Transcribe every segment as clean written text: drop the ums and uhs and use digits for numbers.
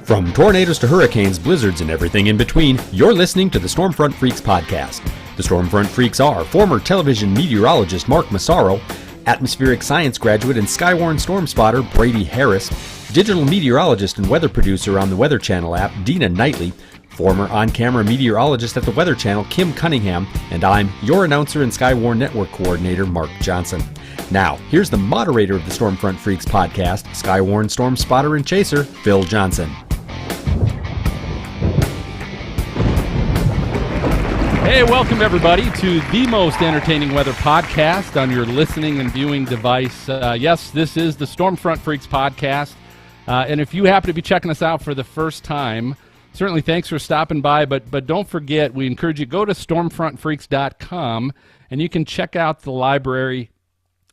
From tornadoes to hurricanes, blizzards, and everything in between, you're listening to the Stormfront Freaks podcast. The Stormfront Freaks are former television meteorologist Mark Massaro, atmospheric science graduate and Skywarn storm spotter Brady Harris, digital meteorologist and weather producer on the Weather Channel app Dina Knightley, former on-camera meteorologist at the Weather Channel Kim Cunningham, and I'm your announcer and Skywarn Network coordinator Mark Johnson. Now, here's the moderator of the Stormfront Freaks podcast, Skywarn storm spotter and chaser Phil Johnson. Hey, welcome everybody to the most entertaining weather podcast on your listening and viewing device. Yes, this is the Stormfront Freaks podcast. And if you happen to be checking us out for the first time, certainly thanks for stopping by. But don't forget, we encourage you to go to stormfrontfreaks.com and you can check out the library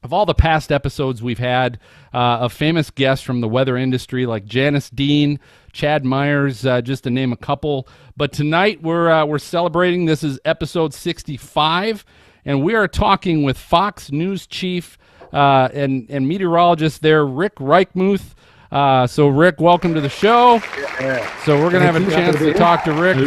of all the past episodes we've had of famous guests from the weather industry like Janice Dean, Chad Myers, just to name a couple. But tonight we're celebrating. This is episode 65, and we are talking with Fox News chief and meteorologist there, Rick Reichmuth. So Rick, welcome to the show. Yeah. So we're going to have a chance to talk to Rick.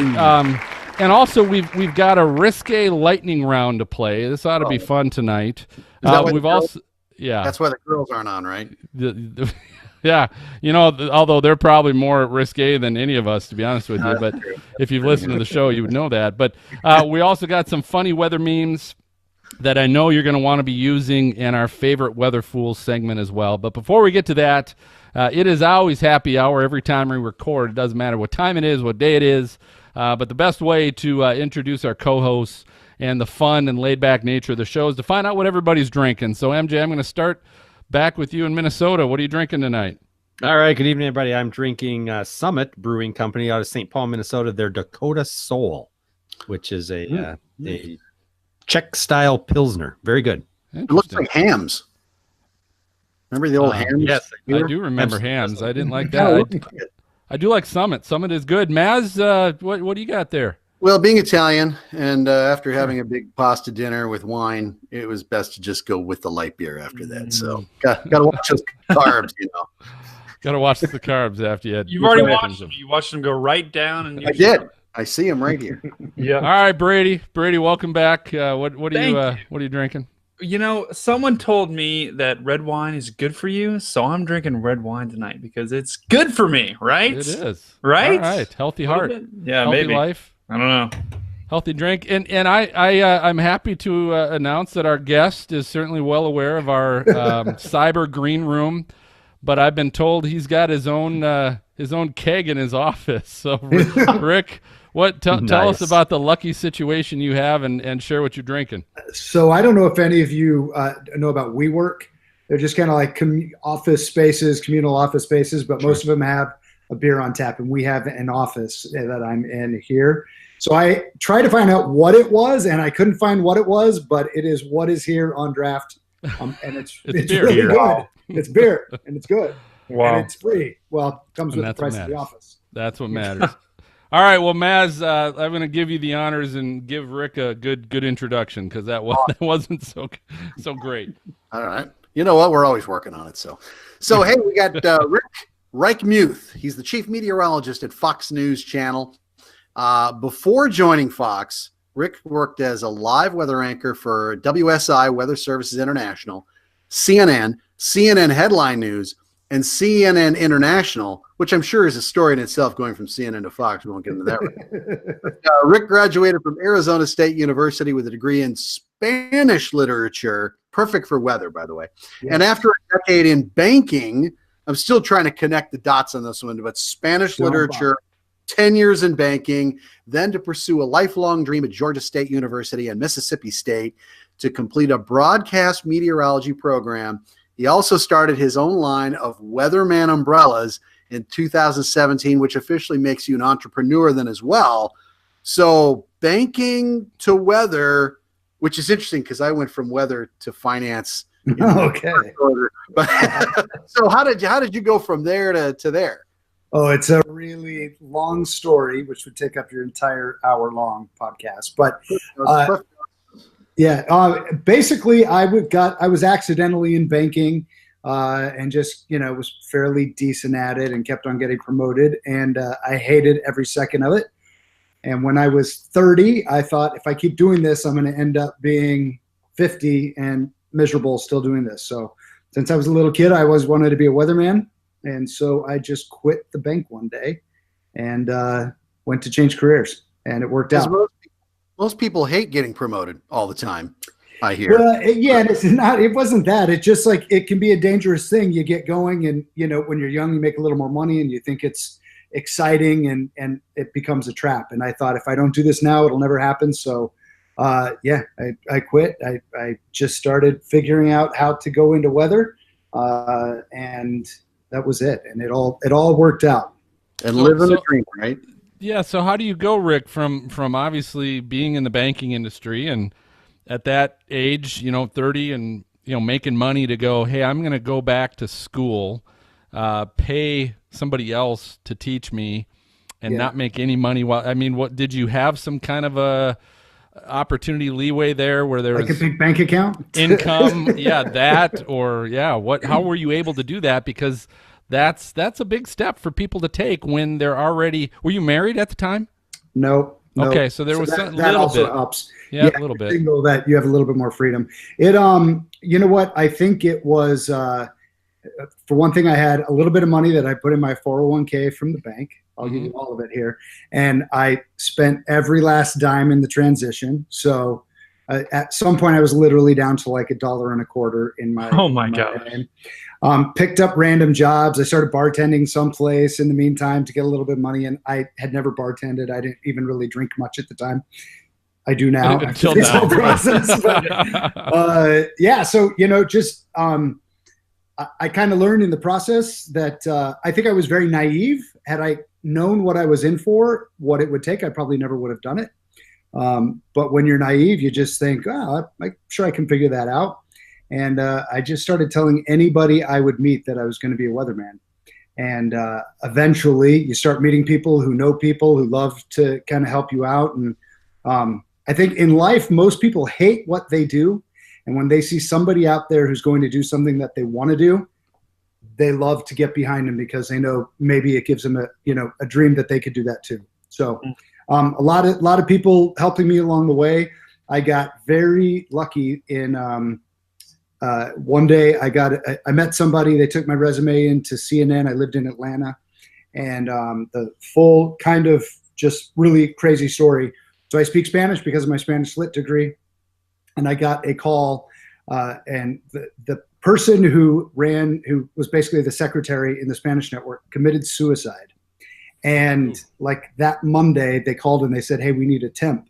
And also we've got a risque lightning round to play. This ought to be fun tonight. We've also, that's why the girls aren't on, right? Yeah, you know, although they're probably more risque than any of us, to be honest with you. But if you've listened to the show, you would know that. But we also got some funny weather memes that I know you're going to want to be using in our favorite Weather Fools segment as well. But before we get to that, it is always happy hour every time we record. It doesn't matter what time it is, what day it is. But the best way to introduce our co-hosts and the fun and laid-back nature of the show is to find out what everybody's drinking. So, MJ, I'm going to start back with you in Minnesota. What are you drinking tonight? All right, good evening, everybody. I'm drinking Summit Brewing Company out of St. Paul, Minnesota. Their Dakota Soul, which is a Czech-style Pilsner. Very good. It looks like Hams. Remember the old Hams? Yes, I do remember Hams. I didn't like that. I do like Summit. Summit is good. Maz, what do you got there? Well, being Italian, and after having a big pasta dinner with wine, it was best to just go with the light beer after that. So, got to watch those carbs, you know. Got to watch the carbs after you had. You've already watched them. You watched them go right down. And I did. I see them right here. Yeah. All right, Brady. Brady, welcome back. What are you drinking? You know, someone told me that red wine is good for you, so I'm drinking red wine tonight because it's good for me, right? It is. Right? All right. Healthy heart. Yeah, healthy maybe. Life. I don't know. Healthy drink. And I'm happy to announce that our guest is certainly well aware of our cyber green room, but I've been told he's got his own keg in his office. So, Rick, tell us about the lucky situation you have and share what you're drinking. So I don't know if any of you know about WeWork. They're just kind of like communal office spaces, but most of them have a beer on tap, and we have an office that I'm in here. So I tried to find out what it was, and I couldn't find what it was, but it is what is here on draft, and it's beer. really good. It's beer, and it's good. Wow. And it's free. Well, it comes with the price of the office. That's what matters. All right, well, Maz, I'm going to give you the honors and give Rick a good introduction because that wasn't so great. All right. You know what? We're always working on it. So hey, we got Rick Reichmuth. He's the chief meteorologist at Fox News Channel. Before joining Fox, Rick worked as a live weather anchor for WSI Weather Services International, CNN Headline News, and CNN International, which I'm sure is a story in itself going from CNN to Fox. We won't get into that right. Rick graduated from Arizona State University with a degree in Spanish literature, perfect for weather, by the way. Yes. And after a decade in banking, I'm still trying to connect the dots on this one, but Spanish literature, 10 years in banking, then to pursue a lifelong dream at Georgia State University and Mississippi State to complete a broadcast meteorology program. He also started his own line of Weatherman umbrellas in 2017, which officially makes you an entrepreneur then as well. So banking to weather, which is interesting because I went from weather to finance. Okay. But, so how did you go from there to there? Oh, it's a really long story, which would take up your entire hour-long podcast. But basically, I was accidentally in banking. and just, was fairly decent at it and kept on getting promoted. And I hated every second of it. And when I was 30, I thought, if I keep doing this, I'm going to end up being 50 and miserable still doing this. So since I was a little kid, I always wanted to be a weatherman. And so I just quit the bank one day and went to change careers. And it worked out. Most people hate getting promoted all the time, I hear. Well, it wasn't that. It's just like, it can be a dangerous thing. You get going and, when you're young, you make a little more money and you think it's exciting and it becomes a trap. And I thought, if I don't do this now, it'll never happen. So I quit. I just started figuring out how to go into weather, and that was it. And it all worked out. And living the dream, right? Yeah. So how do you go, Rick, from obviously being in the banking industry and at that age, 30 and, making money to go, hey, I'm going to go back to school, pay somebody else to teach me and not make any money what did you have some kind of a opportunity leeway there where there was like a big bank account income how were you able to do that, because that's a big step for people to take when they're already. Were you married at the time? No. Okay, so there was that also helps. Yeah, a little bit. That you have a little bit more freedom. It you know what, I think it was for one thing, I had a little bit of money that I put in my 401k from the bank. I'll give you all of it here. And I spent every last dime in the transition. So at some point I was literally down to like $1.25 in my, God. Picked up random jobs. I started bartending someplace in the meantime to get a little bit of money. And I had never bartended. I didn't even really drink much at the time. I do now. Until this now. whole process. But, just I kind of learned in the process that I think I was very naive. Had I known what I was in for, what it would take, I probably never would have done it. But when you're naive, you just think, I'm sure I can figure that out. And I just started telling anybody I would meet that I was going to be a weatherman. And eventually you start meeting people who know people who love to kind of help you out. And I think in life, most people hate what they do. And when they see somebody out there who's going to do something that they want to do, they love to get behind them because they know maybe it gives them a dream that they could do that too. So a lot of people helping me along the way. I got very lucky in one day I met somebody. They took my resume into CNN. I lived in Atlanta, and the full kind of just really crazy story. So I speak Spanish because of my Spanish Lit degree. And I got a call, and the person who was basically the secretary in the Spanish network committed suicide. And like that Monday, they called and they said, hey, we need a temp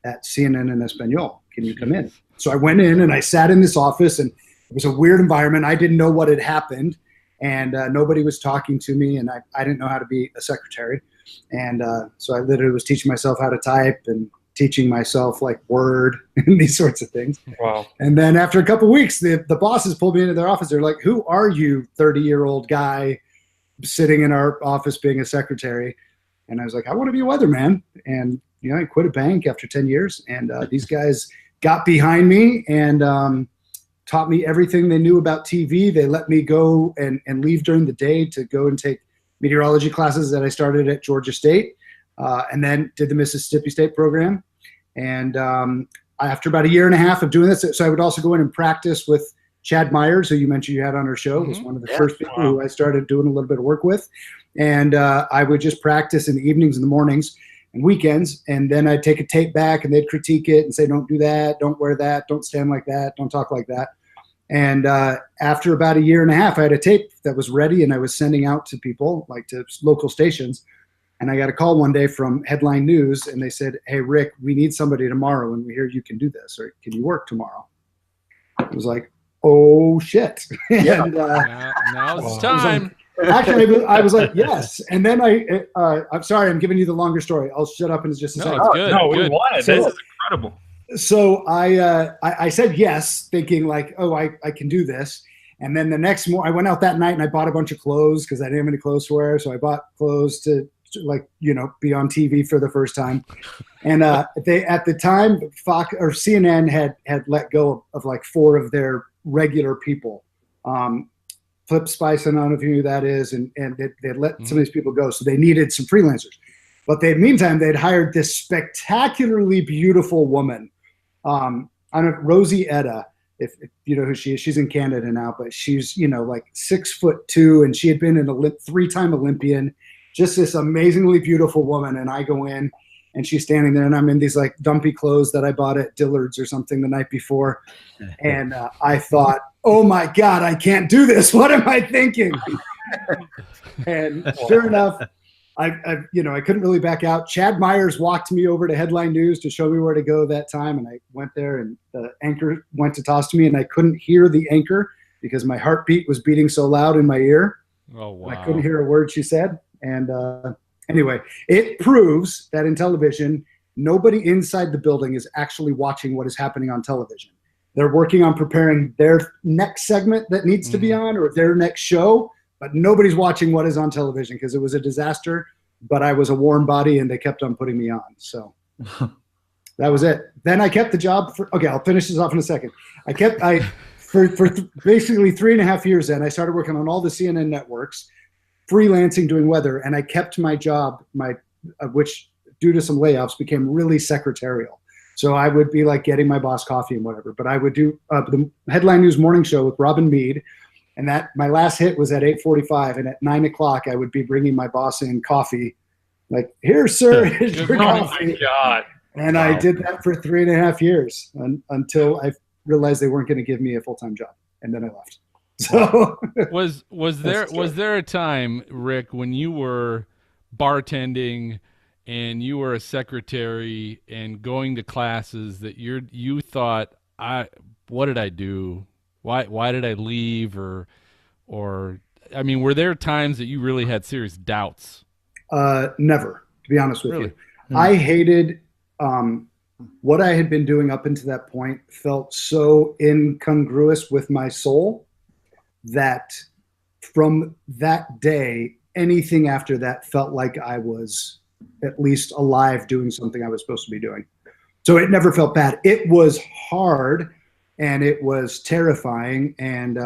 at CNN en Espanol. Can you come in? So I went in and I sat in this office, and it was a weird environment. I didn't know what had happened, and nobody was talking to me, and I didn't know how to be a secretary. And so I literally was teaching myself how to type and teaching myself like Word and these sorts of things. Wow. And then after a couple of weeks, the bosses pulled me into their office. They're like, who are you, 30-year-old guy sitting in our office being a secretary? And I was like, I want to be a weatherman. And, I quit a bank after 10 years. And these guys got behind me and taught me everything they knew about TV. They let me go and leave during the day to go and take meteorology classes that I started at Georgia State, and then did the Mississippi State program. And after about a year and a half of doing this, so I would also go in and practice with Chad Myers, who you mentioned you had on our show, was one of the first people who I started doing a little bit of work with. And I would just practice in the evenings and the mornings and weekends. And then I'd take a tape back and they'd critique it and say, don't do that, don't wear that, don't stand like that, don't talk like that. And after about a year and a half, I had a tape that was ready and I was sending out to people, like to local stations. And I got a call one day from Headline News, and they said, hey, Rick, we need somebody tomorrow, and we hear you can do this, or can you work tomorrow? I was like, oh, shit. Yeah. And, now it's time. Actually, I was like, yes. And then I'm sorry, I'm giving you the longer story. I'll shut up in just a second. It's good. No, good. we want it. This is incredible. So I said yes, thinking like, oh, I can do this. And then the next morning, I went out that night and I bought a bunch of clothes because I didn't have any clothes to wear. So I bought clothes to be on TV for the first time. And they, at the time, Fox or CNN had let go of like 4 of their regular people. Flip Spice, I don't know if you knew who that is, and they let some of these people go, so they needed some freelancers. But meantime, they'd hired this spectacularly beautiful woman. I don't know, Rosie Etta, if you know who she is. She's in Canada now, but she's, like 6'2", and she had been an 3-time Olympian, just this amazingly beautiful woman. And I go in, and she's standing there, and I'm in these like dumpy clothes that I bought at Dillard's or something the night before. And I thought, oh my God, I can't do this. What am I thinking? And sure enough, I couldn't really back out. Chad Myers walked me over to Headline News to show me where to go that time. And I went there, and the anchor went to toss to me, and I couldn't hear the anchor because my heartbeat was beating so loud in my ear. Oh, wow. I couldn't hear a word she said. And anyway, it proves that in television, nobody inside the building is actually watching what is happening on television. They're working on preparing their next segment that needs to be on, or their next show, but nobody's watching what is on television because it was a disaster, but I was a warm body and they kept on putting me on. So that was it. Then I kept the job I'll finish this off in a second. For basically 3.5 years then, I started working on all the CNN networks, freelancing, doing weather, and I kept my job, which due to some layoffs became really secretarial. So I would be like getting my boss coffee and whatever, but I would do the Headline News morning show with Robin Meade, and that my last hit was at 8:45, and at 9 o'clock I would be bringing my boss in coffee, like, here, sir, here's your coffee. Oh my God. And I did that for 3.5 years until I realized they weren't going to give me a full-time job, and then I left. So was there a time, Rick, when you were bartending and you were a secretary and going to classes that you thought, what did I do? Why did I leave? Or I mean, were there times that you really had serious doubts? Never, to be honest with Really? you. I hated what I had been doing up until that point. Felt so incongruous with my soul that from that day, anything after that felt like I was at least alive doing something I was supposed to be doing. So it never felt bad. It was hard and it was terrifying, and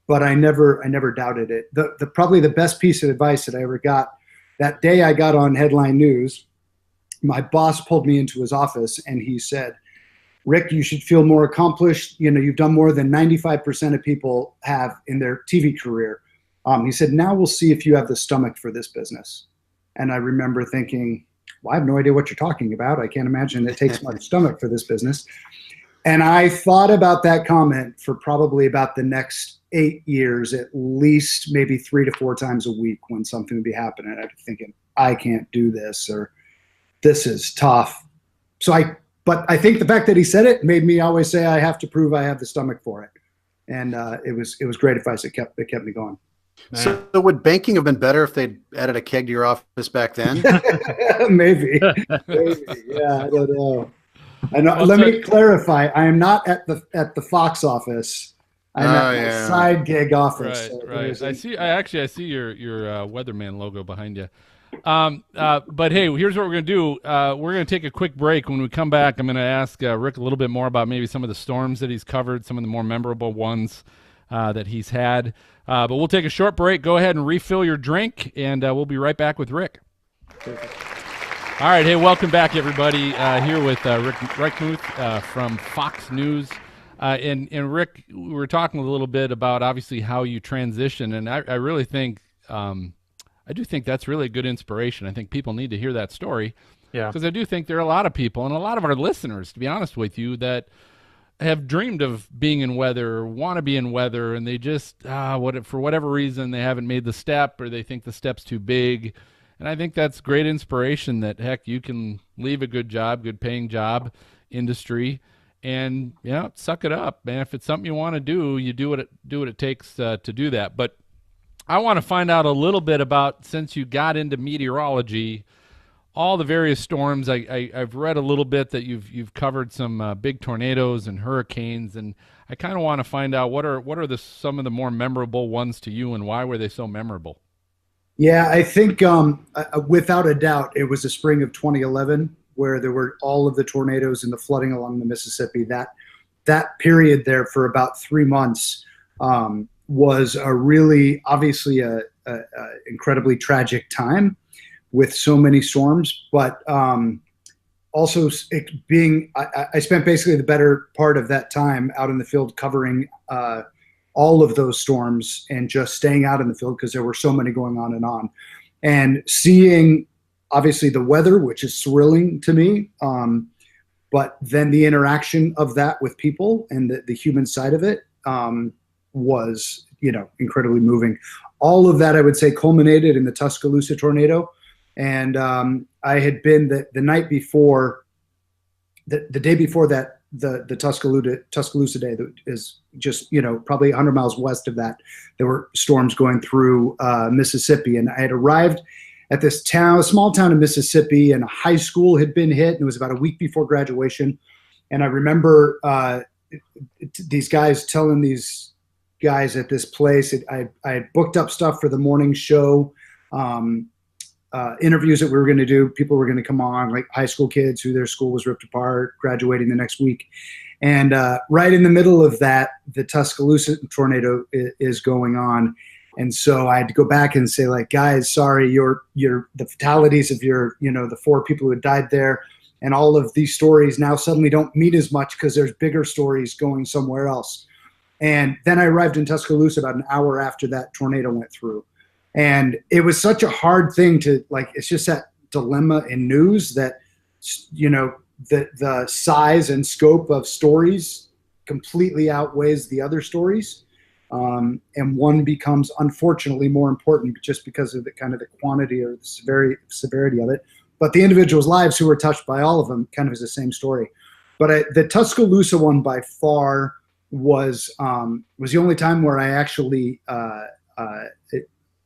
but I never doubted it. The probably the best piece of advice that I ever got, that day I got on Headline News, my boss pulled me into his office and he said, Rick, you should feel more accomplished. You've done more than 95% of people have in their TV career. He said, now we'll see if you have the stomach for this business. And I remember thinking, well, I have no idea what you're talking about. I can't imagine it takes much stomach for this business. And I thought about that comment for probably about the next 8 years, at least maybe 3 to 4 times a week when something would be happening. I'd be thinking, I can't do this, or this is tough. But I think the fact that he said it made me always say I have to prove I have the stomach for it. And it was great advice. It kept me going. So would banking have been better if they'd added a keg to your office back then? Maybe. Yeah, I don't know. Let me clarify. I am not at the Fox office. I'm at my side gig office. Right. I see your Weatherman logo behind you. But hey, here's what we're going to do. We're going to take a quick break. When we come back, I'm going to ask Rick a little bit more about maybe some of the storms that he's covered, some of the more memorable ones that he's had. But we'll take a short break. Go ahead and refill your drink, and we'll be right back with Rick. All right. Hey, welcome back, everybody. Here with Rick Reichmuth from Fox News. And Rick, we were talking a little bit about obviously how you transition, and I really think I do think that's really a good inspiration. I think people need to hear that story. Yeah. Because I do think there are a lot of people and a lot of our listeners, to be honest with you, that have dreamed of being in weather or want to be in weather, and they just, for whatever reason, they haven't made the step, or they think the step's too big. And I think that's great inspiration that, heck, you can leave a good job, good paying job, industry, and suck it up, man. If it's something you want to do, you do what it takes to do that. But I want to find out a little bit about, since you got into meteorology, all the various storms. I've read a little bit that you've covered some big tornadoes and hurricanes, and I kind of want to find out what are some of the more memorable ones to you, and why were they so memorable? Yeah, I think without a doubt, it was the spring of 2011 where there were all of the tornadoes and the flooding along the Mississippi. That period there for about 3 months. was a really, obviously a incredibly tragic time with so many storms, but also I spent basically the better part of that time out in the field covering all of those storms and just staying out in the field because there were so many going on, and seeing obviously the weather, which is thrilling to me, but then the interaction of that with people and the human side of it was, incredibly moving. All of that, I would say, culminated in the Tuscaloosa tornado. And I had been the night before, the day before that, the Tuscaloosa day, that is just, probably 100 miles west of that, there were storms going through Mississippi. And I had arrived at this town, a small town in Mississippi, and a high school had been hit, and it was about a week before graduation. And I remember these guys telling these guys at this place, I had booked up stuff for the morning show, interviews that we were going to do. People were going to come on, like high school kids who their school was ripped apart, graduating the next week. And right in the middle of that, the Tuscaloosa tornado is going on. And so I had to go back and say, like, guys, sorry, the fatalities of the 4 people who had died there, and all of these stories now suddenly don't mean as much because there's bigger stories going somewhere else. And then I arrived in Tuscaloosa about an hour after that tornado went through. And it was such a hard thing to, like, it's just that dilemma in news that, the size and scope of stories completely outweighs the other stories. And one becomes, unfortunately, more important just because of the kind of the quantity or the severity of it. But the individuals' lives who were touched by all of them kind of is the same story. But the Tuscaloosa one by far was the only time where I actually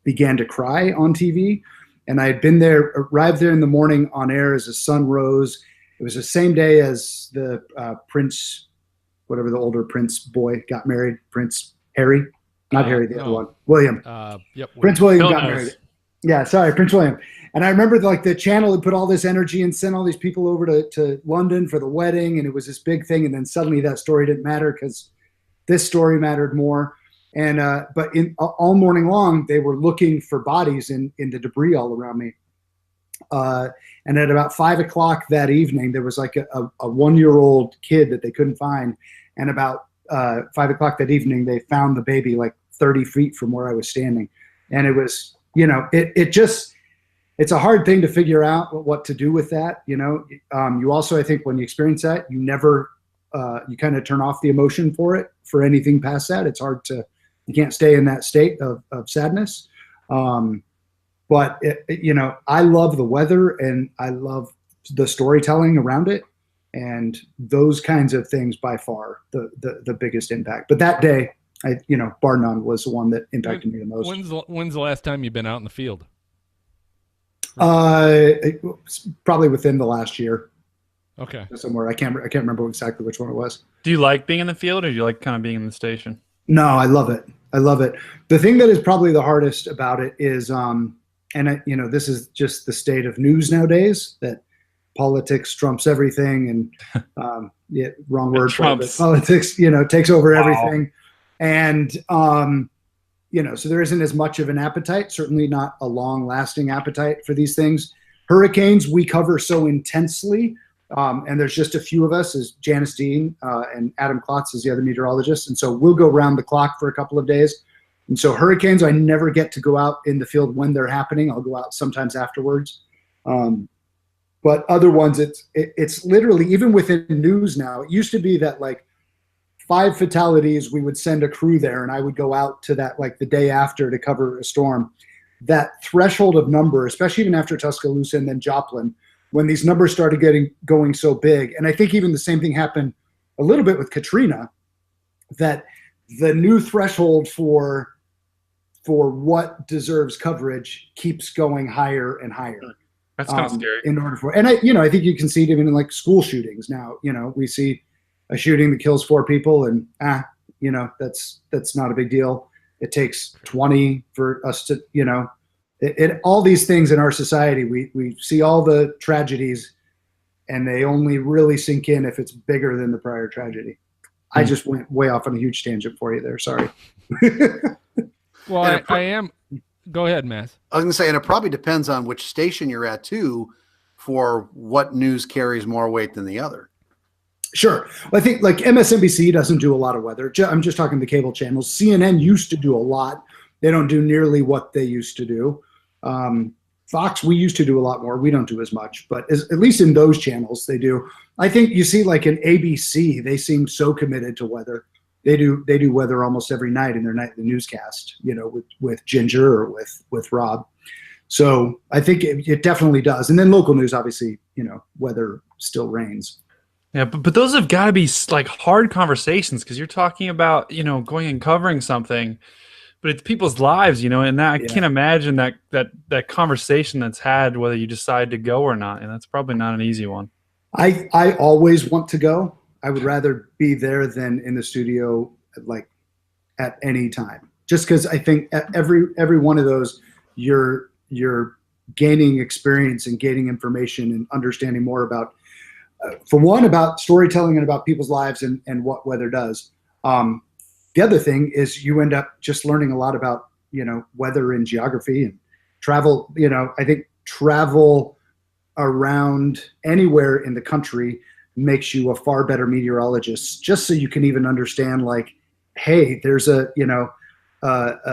began to cry on TV. And I had arrived there in the morning on air as the sun rose. It was the same day as the Prince, whatever the older Prince boy got married, Prince Harry, not Harry, the other one, William. Yep, Prince William Bill got knows. married. Yeah, sorry, Prince William. And I remember the channel had put all this energy and sent all these people over to London for the wedding, and it was this big thing. And then suddenly that story didn't matter because this story mattered more. And but all morning long, they were looking for bodies in the debris all around me. And at about 5 o'clock that evening, there was like a 1-year-old kid that they couldn't find. And about 5 o'clock that evening, they found the baby like 30 feet from where I was standing. And it was, it's a hard thing to figure out what to do with that. You also, I think when you experience that, you never, you kind of turn off the emotion for anything past that. It's hard you can't stay in that state of sadness. But I love the weather and I love the storytelling around it, and those kinds of things by far the biggest impact. But that day, bar none, was the one that impacted me the most. When's the last time you've been out in the field? Probably within the last year. Okay. Somewhere I can't remember exactly which one it was. Do you like being in the field, or do you like kind of being in the station? No, I love it. The thing that is probably the hardest about it is, this is just the state of news nowadays, that politics trumps everything, and wrong word, but politics, takes over everything. And, so there isn't as much of an appetite, certainly not a long lasting appetite for these things. Hurricanes we cover so intensely. And there's just a few of us, as Janice Dean and Adam Klotz is the other meteorologist. And so we'll go round the clock for a couple of days. And so hurricanes, I never get to go out in the field when they're happening. I'll go out sometimes afterwards. But other ones, it's literally, even within news now, it used to be that like 5 fatalities, we would send a crew there, and I would go out to that like the day after to cover a storm. That threshold of number, especially even after Tuscaloosa and then Joplin, when these numbers started going so big. And I think even the same thing happened a little bit with Katrina, that the new threshold for what deserves coverage keeps going higher and higher. That's kind of scary. In order for, and I think you can see it even in like school shootings now. We see a shooting that kills 4 people, and that's not a big deal. It takes 20 for us to, all these things in our society, we see all the tragedies, and they only really sink in if it's bigger than the prior tragedy. I just went way off on a huge tangent for you there. Sorry. Well, I am. Go ahead, Mass. I was going to say, and it probably depends on which station you're at too, for what news carries more weight than the other. Sure. Well, I think like MSNBC doesn't do a lot of weather. I'm just talking the cable channels. CNN used to do a lot. They don't do nearly what they used to do. Fox, we used to do a lot more. We don't do as much, but at least in those channels they do. I think you see like in ABC, they seem so committed to weather. They do weather almost every night in their nightly newscast, with Ginger or with Rob. So I think it definitely does. And then local news, obviously, weather still reigns. Yeah, but those have got to be like hard conversations because you're talking about, going and covering something, but it's people's lives, and that I can't imagine that conversation that's had whether you decide to go or not. And that's probably not an easy one. I always want to go. I would rather be there than in the studio, like at any time, just because I think at every one of those, you're gaining experience and gaining information and understanding more about, for one, about storytelling and about people's lives and what weather does. The other thing is you end up just learning a lot about, weather and geography and travel. I think travel around anywhere in the country makes you a far better meteorologist, just so you can even understand, like, hey, there's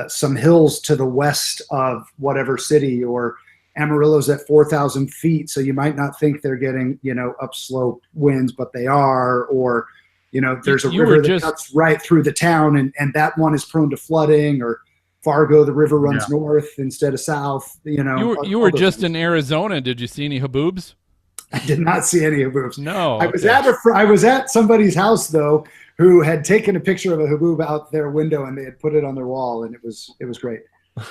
some hills to the west of whatever city, or Amarillo's at 4,000 feet, so you might not think they're getting, upslope winds, but they are, or, there's a river that cuts right through the town, and that one is prone to flooding, or Fargo, the river runs north instead of south, You were just in Arizona. Did you see any haboobs? I did not see any haboobs. No. I was at somebody's house though, who had taken a picture of a haboob out their window and they had put it on their wall, and it was great.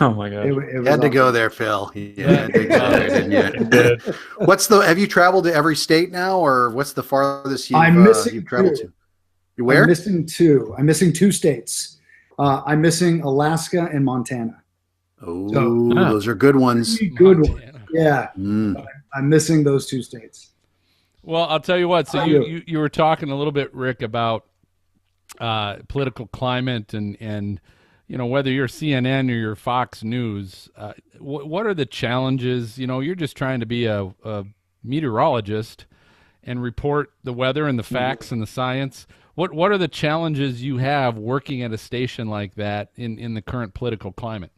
Oh my God! You had to go there, Phil. Yeah, had to go there, didn't you? Have you traveled to every state now, or what's the farthest you've traveled to? You where? I'm missing two. I'm missing two states. I'm missing Alaska and Montana. Oh, those are good ones. Good ones. Yeah. I'm missing those two states. Well, I'll tell you what. So you were talking a little bit, Rick, about political climate and whether you're CNN or you're Fox News. What are the challenges? You're just trying to be a meteorologist and report the weather and the facts and the science. What are the challenges you have working at a station like that in the current political climate?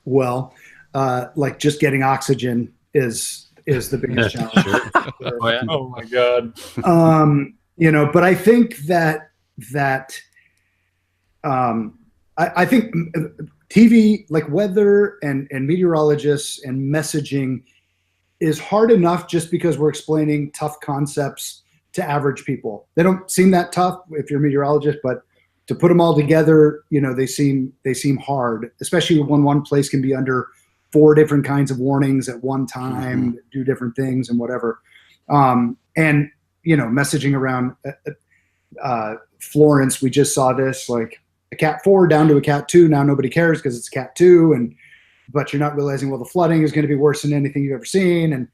Well, like just getting oxygen is the biggest challenge. Oh my God. But I think that I think TV, like weather and meteorologists and messaging, is hard enough just because we're explaining tough concepts to average people. They don't seem that tough if you're a meteorologist, but to put them all together, they seem hard, especially when one place can be under 4 different kinds of warnings at one time, do different things and whatever. And messaging around Florence, we just saw this, like a Cat 4 down to a Cat 2. Now nobody cares because it's a Cat 2, but you're not realizing, well, the flooding is going to be worse than anything you've ever seen. And,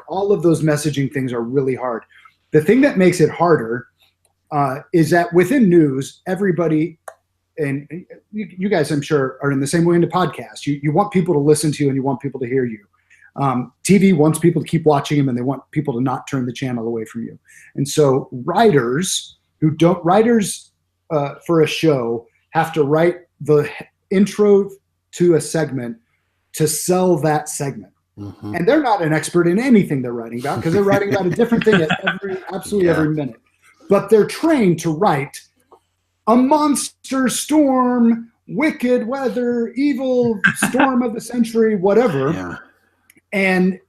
all of those messaging things are really hard. The thing that makes it harder is that within news, everybody, and you guys, I'm sure, are in the same way in the podcast. You want people to listen to you and you want people to hear you. TV wants people to keep watching them and they want people to not turn the channel away from you. And so writers for a show have to write the intro to a segment to sell that segment. And they're not an expert in anything they're writing about because they're writing about a different thing at every minute. But they're trained to write a monster storm, wicked weather, evil storm of the century, whatever. Yeah. And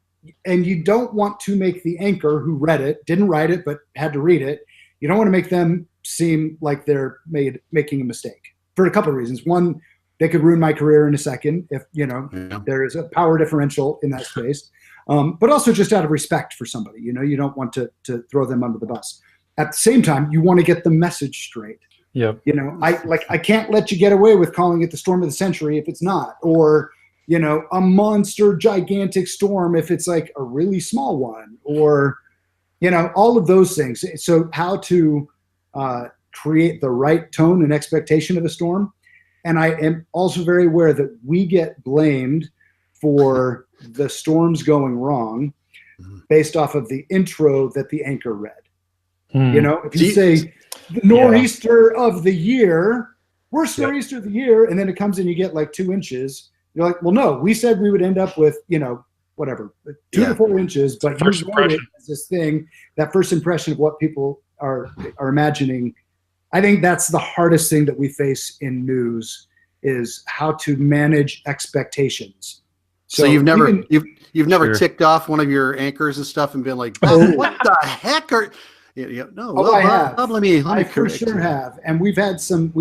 you don't want to make the anchor who didn't write it, but had to read it. You don't want to make them seem like they're making a mistake for a couple of reasons. One, they could ruin my career in a second if, there is a power differential in that space. But also just out of respect for somebody, you don't want to throw them under the bus. At the same time, you want to get the message straight. Yep. I can't let you get away with calling it the storm of the century if it's not, or, a monster gigantic storm if it's like a really small one, or, all of those things. So how to create the right tone and expectation of a storm. And I am also very aware that we get blamed for the storms going wrong based off of the intro that the anchor read. You know, if you say the nor'easter of the year, worst nor'easter of the year, and then it comes in, you get like 2 inches. You're like, well, no, we said we would end up with, you know, whatever, 2 to 4 inches, but you wrote it as this thing, that first impression of what people are imagining. I think that's the hardest thing that we face in news is how to manage expectations. So you've never ticked off one of your anchors and stuff and been like, oh, what the heck are no? Oh, I have. Let me I for sure have, and we've had some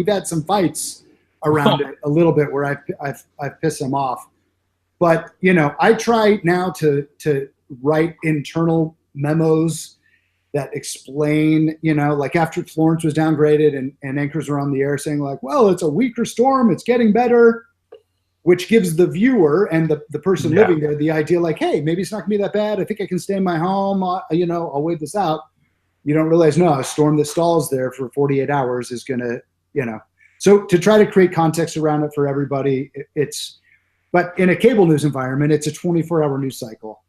fights around it a little bit where I've pissed them off. But you know, I try now to write internal memos that explain, you know, like after Florence was downgraded and anchors were on the air saying like, well, it's a weaker storm, it's getting better, which gives the viewer and the person living there the idea like, hey, maybe it's not gonna be that bad. I think I can stay in my home. You know, I'll wait this out. You don't realize, no, a storm that stalls there for 48 hours is going to, you know. So to try to create context around it for everybody, but in a cable news environment, it's a 24-hour news cycle.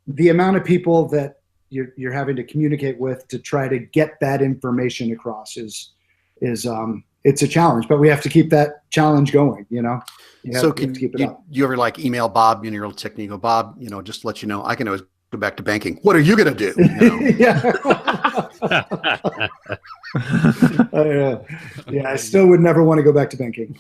The amount of people that you're having to communicate with to try to get that information across is it's a challenge, but we have to keep that challenge going, you know. So you ever like email Bob, you know, your little technique, you go, Bob, you know, just to let you know, I can always go back to banking. What are you going to do? You know? I still would never want to go back to banking.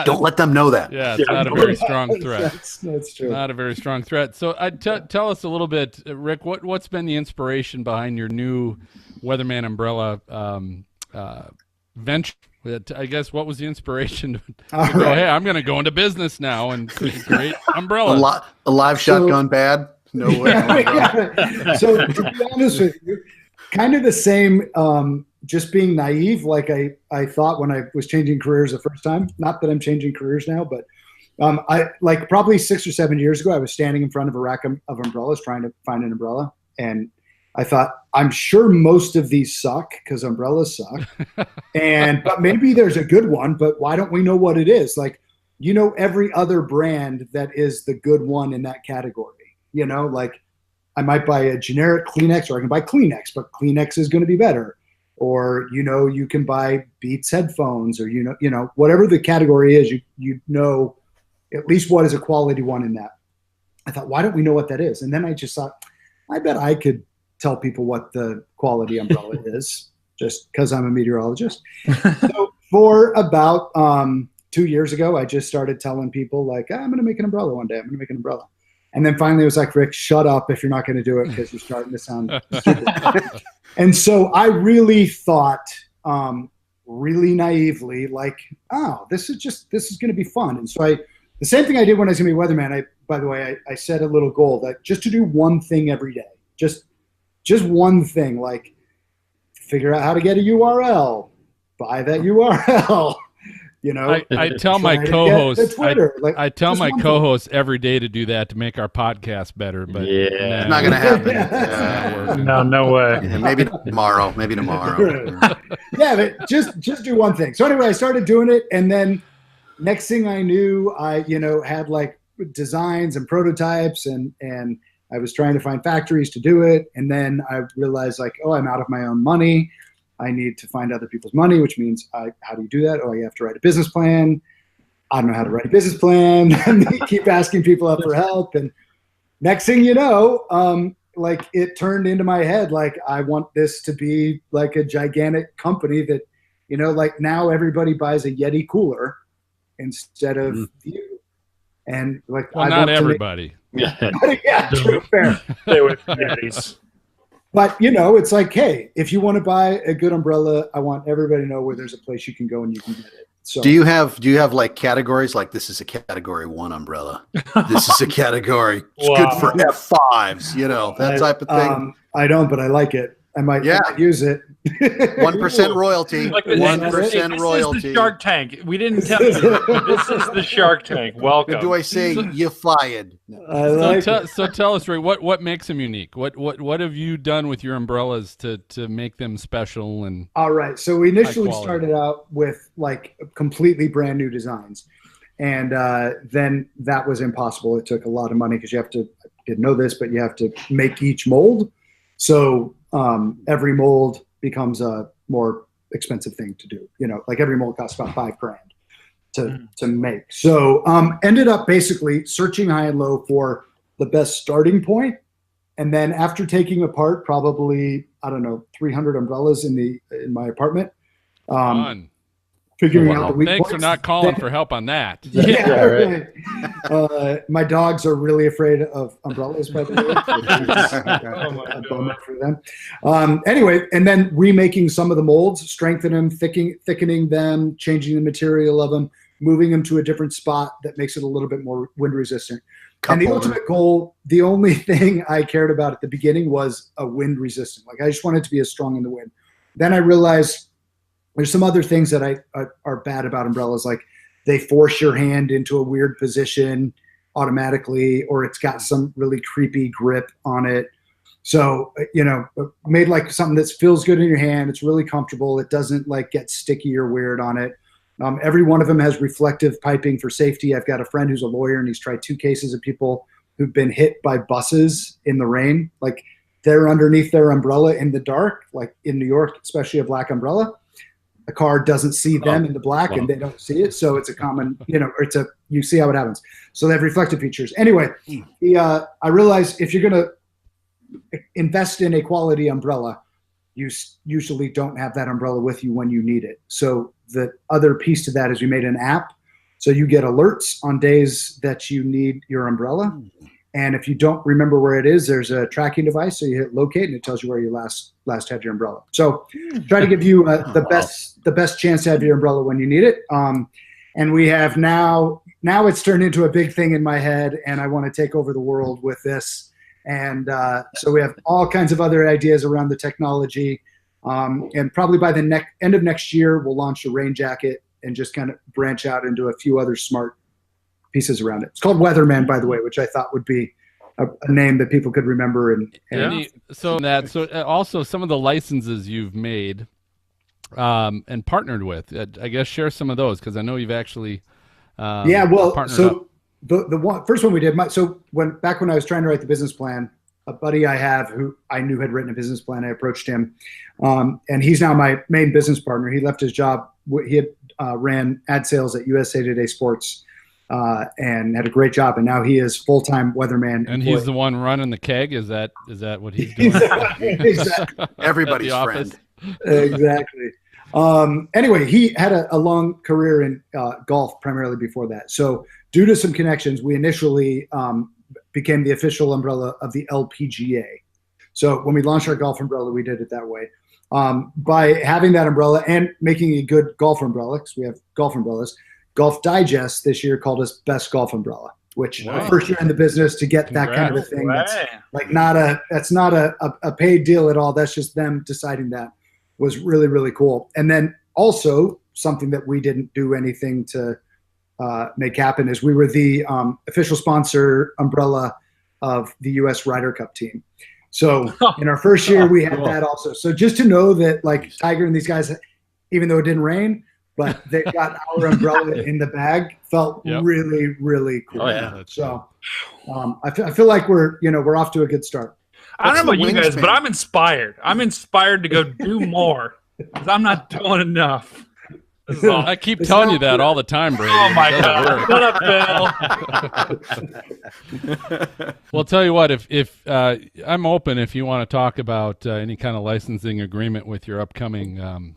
Don't let them know that. Yeah, it's not a very strong threat. That's true. Not a very strong threat. So tell us a little bit, Rick, what's been the inspiration behind your new Weatherman umbrella venture? I guess what was the inspiration to go, hey, I'm going to go into business now and create umbrellas? A live shot gone bad? No way. So to be honest with you, kind of the same, just being naive, like I thought when I was changing careers the first time. Not that I'm changing careers now, but I like probably 6 or 7 years ago, I was standing in front of a rack of umbrellas trying to find an umbrella. And I thought, I'm sure most of these suck because umbrellas suck. But maybe there's a good one, but why don't we know what it is? Like, you know, every other brand that is the good one in that category, you know, like I might buy a generic Kleenex or I can buy Kleenex, but Kleenex is going to be better. Or, you know, you can buy Beats headphones or, you know, whatever the category is, you know, at least what is a quality one in that. I thought, why don't we know what that is? And then I just thought, I bet I could tell people what the quality umbrella is just because I'm a meteorologist. So for about 2 years ago, I just started telling people like, I'm going to make an umbrella one day. I'm going to make an umbrella. And then finally it was like, Rick, shut up if you're not going to do it because you're starting to sound stupid. And so I really thought really naively like, oh, this is going to be fun. And so the same thing I did when I was going to be weatherman, by the way, I set a little goal that just to do one thing every day, just one thing, like figure out how to get a URL, buy that URL, you know. I tell my co-hosts, I tell my co-hosts every day to do that to make our podcast better, but it's not going to happen. No way. Yeah, maybe tomorrow. Yeah, but just do one thing. So anyway, I started doing it, and then next thing I knew, I had like designs and prototypes, and I was trying to find factories to do it. And then I realized like, oh, I'm out of my own money. I need to find other people's money, which means how do you do that? Oh, you have to write a business plan. I don't know how to write a business plan. And they keep asking people up for help. And next thing you know, like it turned into my head, like I want this to be like a gigantic company that, you know, like now everybody buys a Yeti cooler instead of you. And like, well, not everybody. Yeah, true, fair. Stay away from Yetis. But, you know, it's like, hey, if you want to buy a good umbrella, I want everybody to know where there's a place you can go and you can get it. So, do you have like categories like this is a category 1 umbrella? This is a category. It's good for F5s, you know, that type of thing. I don't, but I like it. I might use it. 1% royalty. Like 1% royalty. This is the Shark Tank. We didn't tell you. But this is the Shark Tank. Welcome. Do I say you fired? So tell us, Ray, what makes them unique? What have you done with your umbrellas to make them special? And all right, so we initially started out with like completely brand new designs, and then that was impossible. It took a lot of money because you have to. I didn't know this, but you have to make each mold. So every mold becomes a more expensive thing to do. Like every mold costs about $5,000 to make. So ended up basically searching high and low for the best starting point. And then after taking apart probably, 300 umbrellas in my apartment, figuring out the weak Thanks points. for not calling for help on that. Yeah, right. My dogs are really afraid of umbrellas, by the way. A bummer for them. Anyway, and then remaking some of the molds, strengthening them, thickening them, changing the material of them, moving them to a different spot that makes it a little bit more wind resistant. And the ultimate goal, the only thing I cared about at the beginning was a wind resistant. Like I just wanted to be as strong in the wind. Then I realized there's some other things that are bad about umbrellas, like they force your hand into a weird position automatically, or it's got some really creepy grip on it. So, made like something that feels good in your hand. It's really comfortable. It doesn't like get sticky or weird on it. Every one of them has reflective piping for safety. I've got a friend who's a lawyer, and he's tried 2 cases of people who've been hit by buses in the rain. Like they're underneath their umbrella in the dark, like in New York, especially a black umbrella. The car doesn't see them in the black and they don't see it. So it's a common, you see how it happens. So they have reflective features. Anyway, I realized if you're going to invest in a quality umbrella, you usually don't have that umbrella with you when you need it. So the other piece to that is we made an app. So you get alerts on days that you need your umbrella. And if you don't remember where it is, there's a tracking device. So you hit locate and it tells you where you last had your umbrella. So try to give you the best chance to have your umbrella when you need it. And we have now it's turned into a big thing in my head, and I want to take over the world with this. And so we have all kinds of other ideas around the technology. And probably by the end of next year, we'll launch a rain jacket and just kind of branch out into a few other smart pieces around it. It's called Weatherman, by the way, which I thought would be a name that people could remember. So also some of the licenses you've made and partnered with, I guess share some of those, because I know you've actually partnered up. The first one we did, back when I was trying to write the business plan, a buddy I have who I knew had written a business plan, I approached him, and he's now my main business partner. He left his job. He had ran ad sales at USA Today Sports and had a great job, and now he is full-time weatherman. And employee. He's the one running the keg. Is that what he's doing? Exactly. Everybody's friend. Exactly. Anyway, he had a long career in golf primarily before that. So due to some connections, we initially became the official umbrella of the LPGA. So when we launched our golf umbrella, we did it that way. By having that umbrella and making a good golf umbrella, because we have golf umbrellas, Golf Digest this year called us Best Golf Umbrella, which our first year in the business to get that kind of a thing. That's like that's not a paid deal at all. That's just them deciding that was really, really cool. And then also something that we didn't do anything to make happen is we were the official sponsor umbrella of the U.S. Ryder Cup team. So in our first year, we had that also. So just to know that like Tiger and these guys, even though it didn't rain, but they got our umbrella in the bag, felt really, really cool. Oh, yeah. So I feel like we're off to a good start. I don't know about you guys, but I'm inspired. I'm inspired to go do more because I'm not doing enough. I keep telling you that all the time, Brady. Oh my God! Shut up, Bill. Well, tell you what, if I'm open, if you want to talk about any kind of licensing agreement with your upcoming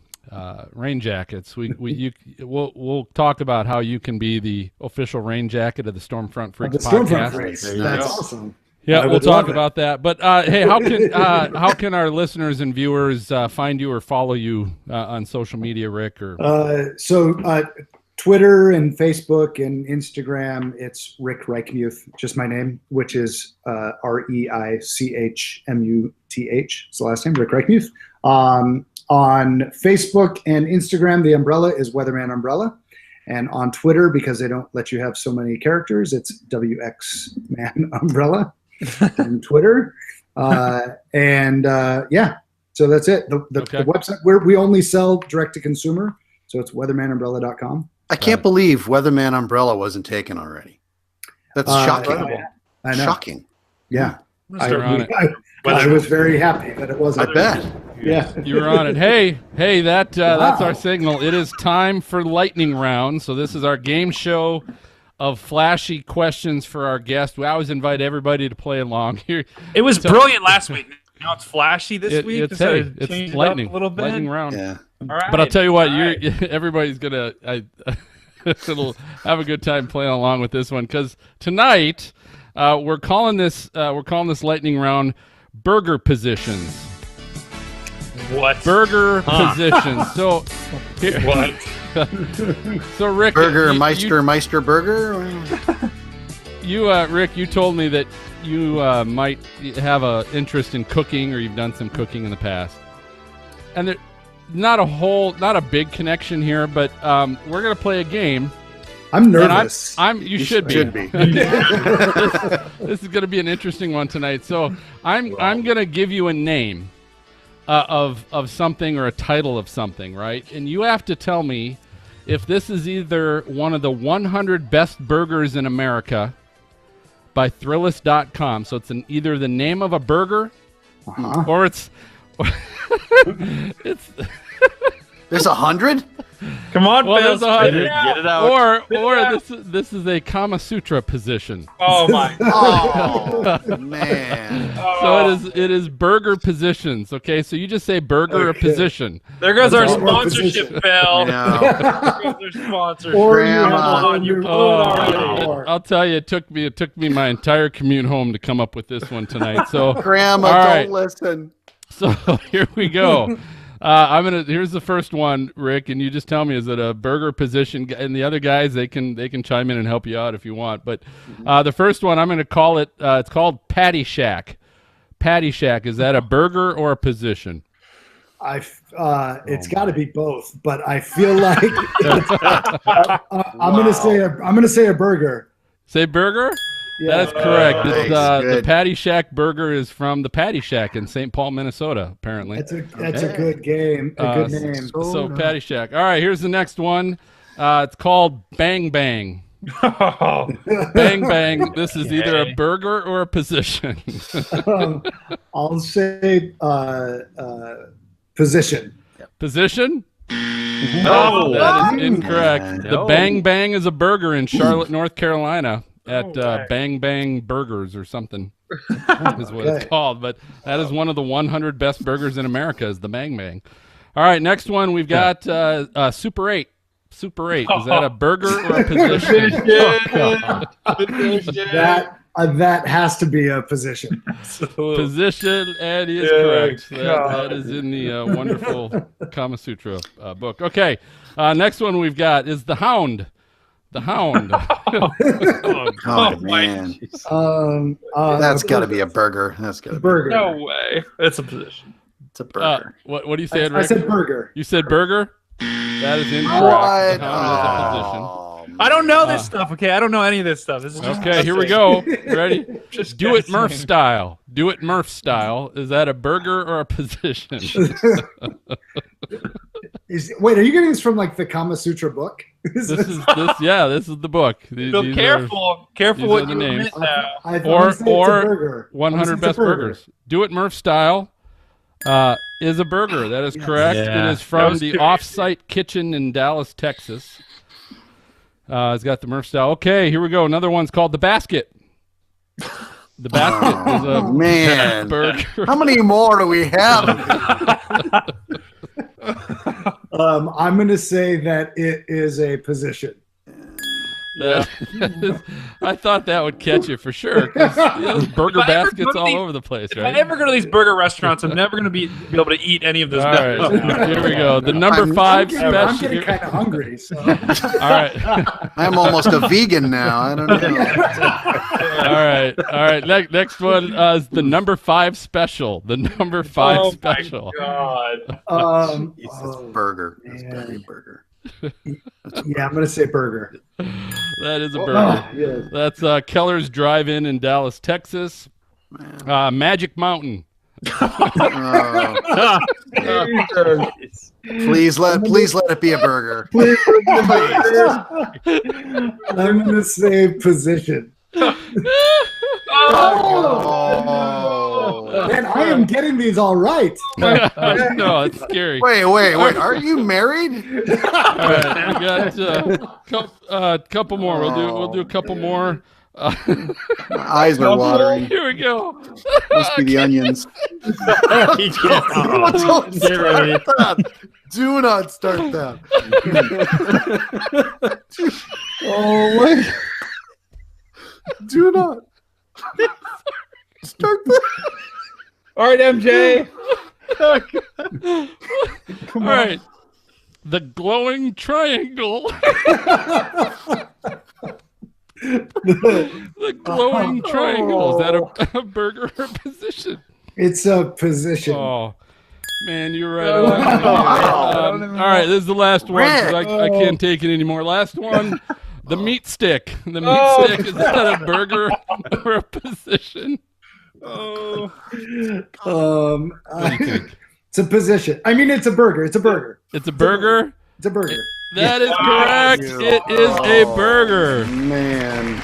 rain jackets, we'll talk about how you can be the official rain jacket of the Stormfront Freaks podcast. That's awesome. Yeah, we'll talk about that. But hey, how can our listeners and viewers find you or follow you on social media, Rick? Or Twitter and Facebook and Instagram, it's Rick Reichmuth, just my name, which is Reichmuth. It's the last name, Rick Reichmuth. On Facebook and Instagram, the umbrella is Weatherman Umbrella. And on Twitter, because they don't let you have so many characters, it's WXMan Umbrella on Twitter. Yeah, so that's it. The website, we only sell direct to consumer, so it's weathermanumbrella.com. I can't believe Weatherman Umbrella wasn't taken already. That's shocking. I know. Shocking. Yeah. I was very happy that it wasn't. I bet. Yeah. You were on it. Hey, that's our signal. It is time for lightning round. So this is our game show of flashy questions for our guest. We always invite everybody to play along here. It was brilliant last week. Now it's flashy this week. It's lightning. A little bit. Lightning round. Yeah. All right. But I'll tell you what, everybody's gonna it'll have a good time playing along with this one, because tonight we're calling this lightning round burger positions. What? Burger positions. So What? So Rick, Burger Meister Burger. Rick, you told me that you might have an interest in cooking, or you've done some cooking in the past, and there, not a big connection here, but we're gonna play a game. I'm nervous. You should be. This is gonna be an interesting one tonight. So I'm gonna give you a name of something, or a title of something, right? And you have to tell me if this is either one of the 100 best burgers in America by Thrillist.com. So it's either the name of a burger, or it's There's 100? Come on, Bill. There's 100. Get it out. Or this is a Kama Sutra position. Oh my God. Oh, man. So it is burger positions. Okay, so you just say burger or position. There goes our Burger sponsorship, position. Bill. No. There goes our sponsor. Or you have Grandma. one you I'll tell you, it took me my entire commute home to come up with this one tonight. So Grandma, All don't right. listen. So here we go. Here's the first one, Rick, and you just tell me, is it a burger position? And the other guys, they can chime in and help you out if you want. But the first one, I'm gonna call it. It's called Patty Shack. Patty Shack. Is that a burger or a position? It's got to be both, but I feel like I'm gonna say a burger. Say burger. Yeah. That is correct. It's, Nice, the good. Patty Shack burger is from the Patty Shack in St. Paul, Minnesota. Apparently. That's a good game. A good name. So Patty Shack. All right, here's the next one. It's called Bang Bang. Bang Bang. This is either a burger or a position. I'll say position. Position? No. That is incorrect. Man. The Bang Bang is a burger in Charlotte, North Carolina at way. Bang Bang Burgers or something is what it's called. But that is one of the 100 best burgers in America, is the Bang Bang. All right, next one we've got Super 8. Super 8. Is that a burger or a position? That has to be a position. Position, and he is correct. That is in the wonderful Kama Sutra book. Okay, next one we've got is the Hound. The Hound. Oh, man. That's got to be a burger. That's got to be burger. No way. It's a position. It's a burger. What do you say, Rick? I said burger. You said burger? That is incorrect. What? The Hound is a position. Oh, I don't know this stuff. Okay, I don't know any of this stuff. This is just Okay, here we go. Ready? Just do it Murph style. Do it Murph style. Is that a burger or a position? Wait, are you getting this from like the Kama Sutra book? This is the book. Bill, careful these what are the you names. admit now. I wanna say it's a or burger. 100 best burgers. Do it Murph style is a burger. That is correct. Yeah. It is from was the curious. Offsite Kitchen in Dallas, Texas. It's got the Murph style. Okay, here we go. Another one's called the Basket. The Basket is a man. burger. How many more do we have? I'm going to say that it is a position. I thought that would catch you for sure. 'Cause, those burger baskets all over the place, If right? I ever go to these burger restaurants, I'm never going to be able to eat any of those All right, burgers. here we go. The number five I'm special. getting kind of hungry. So. All right, I'm almost a vegan now. I don't know. all right. Next one is the number 5 special. The number 5 special. Oh my God. Burger. It's man. gotta be burger. Yeah, I'm gonna say burger. That is a burger. Yeah. That's Keller's Drive-In in Dallas, Texas. Magic Mountain. Oh. Please let it be a burger. I'm gonna say position. Oh. Man, I am getting these all right. No, it's scary. Wait. Are you married? All right, we got a couple more. We'll do a couple more. My eyes are watering. Here we go. Must be the onions. Do not start that. Oh my! Do not start that. All right, MJ. All right. The glowing triangle. The glowing triangle. Is that a burger or a position? It's a position. Oh, man, you're right on. All right, this is the last one 'cause I can't take it anymore. Last one. The meat stick. The meat stick, is that a burger or a position? What do you think? It's a position. I mean, it's a burger. It's a burger. It's a burger? It's a burger. That is correct. It is a burger. Man.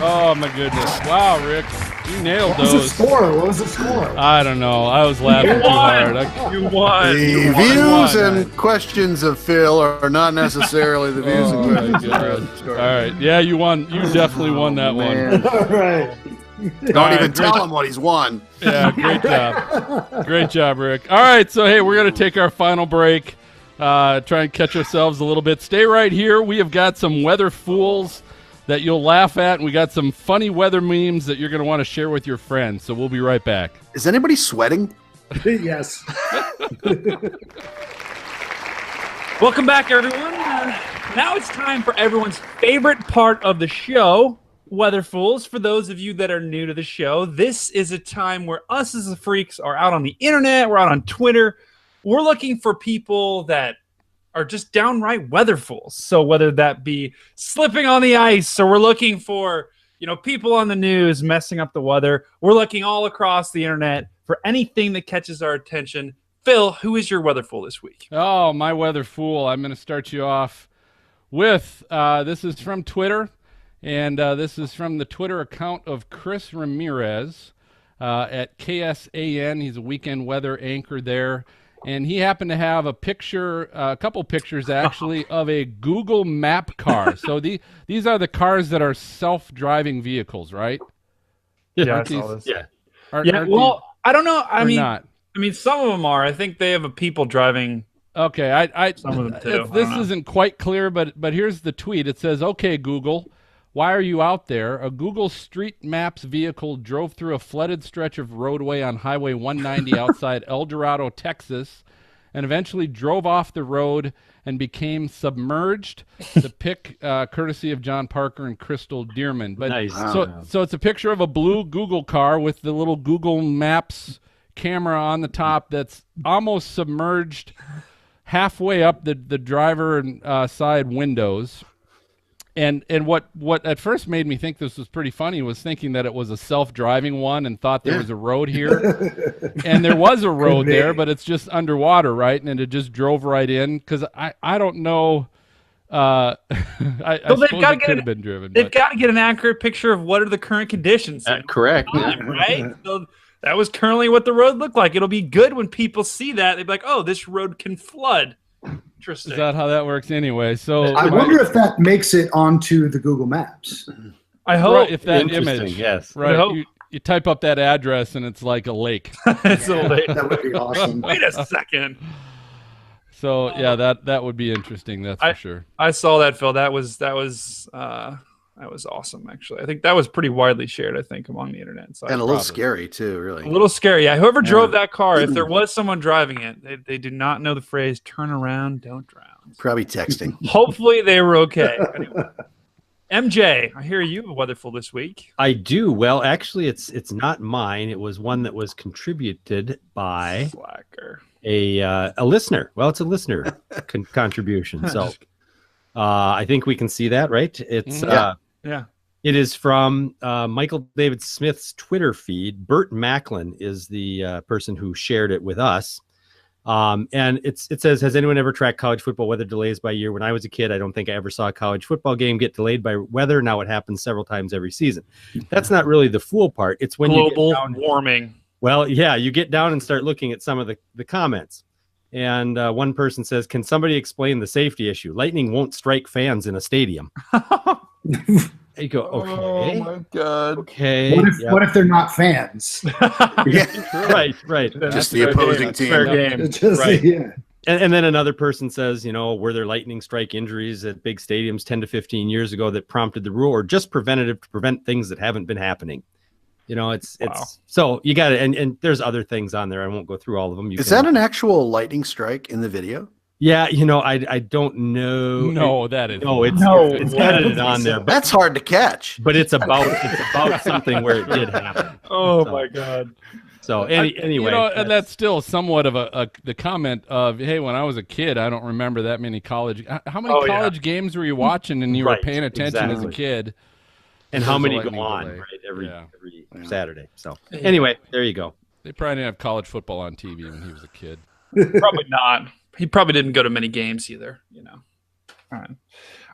Oh, my goodness. Wow, Rick. You nailed What was those. the score? What was the score? I don't know. I was laughing too hard. You won. The views and questions of Phil are not necessarily the views and Oh, my questions of goodness. Fred. All right. Yeah, you won. You definitely won that one. Man. All right. Don't All right, even great. tell him what he's won. Yeah, great job. Great job, Rick. All right, so hey, we're going to take our final break, try and catch ourselves a little bit. Stay right here. We have got some weather fools that you'll laugh at, and we got some funny weather memes that you're going to want to share with your friends. So we'll be right back. Is anybody sweating? Yes. Welcome back, everyone. Now it's time for everyone's favorite part of the show, Weather Fools. For those of you that are new to the show, this is a time where us as the freaks are out on the internet, we're out on Twitter. We're looking for people that are just downright weather fools. So whether that be slipping on the ice, or we're looking for, people on the news messing up the weather, we're looking all across the internet for anything that catches our attention. Phil, who is your weather fool this week? Oh, my weather fool. I'm going to start you off with, this is from Twitter, and this is from the Twitter account of Chris Ramirez at KSAN. He's a weekend weather anchor there. And he happened to have a picture, a couple pictures actually, of a Google Map car. So these are the cars that are self-driving vehicles, right? Yeah, Aren't these- Yeah. aren't Well, I don't know. I these- mean, or not? some of them are. I think they have a people driving. Okay, Some of them too. this I don't know. isn't quite clear, but here's the tweet. It says, "Okay, Google, why are you out there? A Google Street Maps vehicle drove through a flooded stretch of roadway on Highway 190 outside El Dorado, Texas, and eventually drove off the road and became submerged." The pic, courtesy of John Parker and Crystal Dearman. But Nice. so it's a picture of a blue Google car with the little Google Maps camera on the top that's almost submerged halfway up the driver and side windows. And what at first made me think this was pretty funny was thinking that it was a self-driving one and thought there was a road here. And there was a road there, but it's just underwater, right? And it just drove right in. Because I don't know. I suppose it could have been driven. They've But got to get an accurate picture of what are the current conditions. Correct. Right? So that was currently what the road looked like. It'll be good when people see that. They'll be like, oh, this road can flood. Interesting. is that how that works anyway? So I wonder if that makes it onto the Google Maps. I hope. right, if that Interesting, image, yes. right? hope. You type up that address and it's like a lake. It's a little late. That would be awesome. Wait a second. So yeah, that would be interesting. That's for sure. I saw that, Phil. That was awesome. Actually, I think that was pretty widely shared. I think among the internet. So And a little scary too, really. a little scary. Yeah. Whoever drove that car, if there was someone driving it, they do not know the phrase "turn around, don't drown." Probably texting. Hopefully, they were okay. Anyway. MJ, I hear you have a Weatherful this week. I do. Well, actually, it's not mine. It was one that was contributed by Slacker. a listener. Well, it's a listener contribution. So I think we can see that, right? It's yeah. It is from Michael David Smith's Twitter feed. Bert Macklin is the person who shared it with us. And it says, has anyone ever tracked college football weather delays by year? When I was a kid, I don't think I ever saw a college football game get delayed by weather. Now it happens several times every season. That's not really the fool part. It's when global you get down, warming. Well, yeah, you get down and start looking at some of the comments. And one person says, can somebody explain the safety issue? Lightning won't strike fans in a stadium. You go, okay. Oh my God. Okay. What if they're not fans? Right. Just the opposing team. Fair game. Right. Yeah. And then another person says, were there lightning strike injuries at big stadiums 10 to 15 years ago that prompted the rule, or just preventative to prevent things that haven't been happening? It's so you got it. And there's other things on there. I won't go through all of them. Is that an actual lightning strike in the video? Yeah, I don't know. No, that is it's edited on there. But That's hard to catch. But it's about something where it did happen. Oh my God. So anyway, and that's still somewhat of the comment of, hey, when I was a kid, I don't remember that many college. How many college games were you watching and you were paying attention as a kid? And how many go on every Saturday? So anyway, there you go. They probably didn't have college football on TV when he was a kid. Probably not. He probably didn't go to many games either. All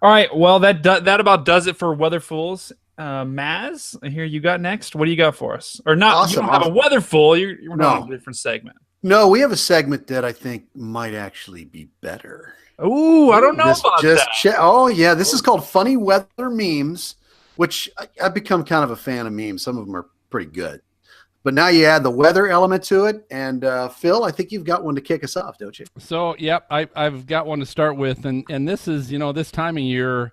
right. Well, that about does it for Weather Fools. Maz, I hear you got next. What do you got for us? Or not? Awesome. You don't have a Weather Fool. You're not in a different segment. No, we have a segment that I think might actually be better. Ooh, I don't know about that. Oh yeah, this is called Funny Weather Memes, which I've become kind of a fan of memes. Some of them are pretty good. But now you add the weather element to it. And Phil, I think you've got one to kick us off, don't you? So, yep, I've got one to start with. And this is, this time of year,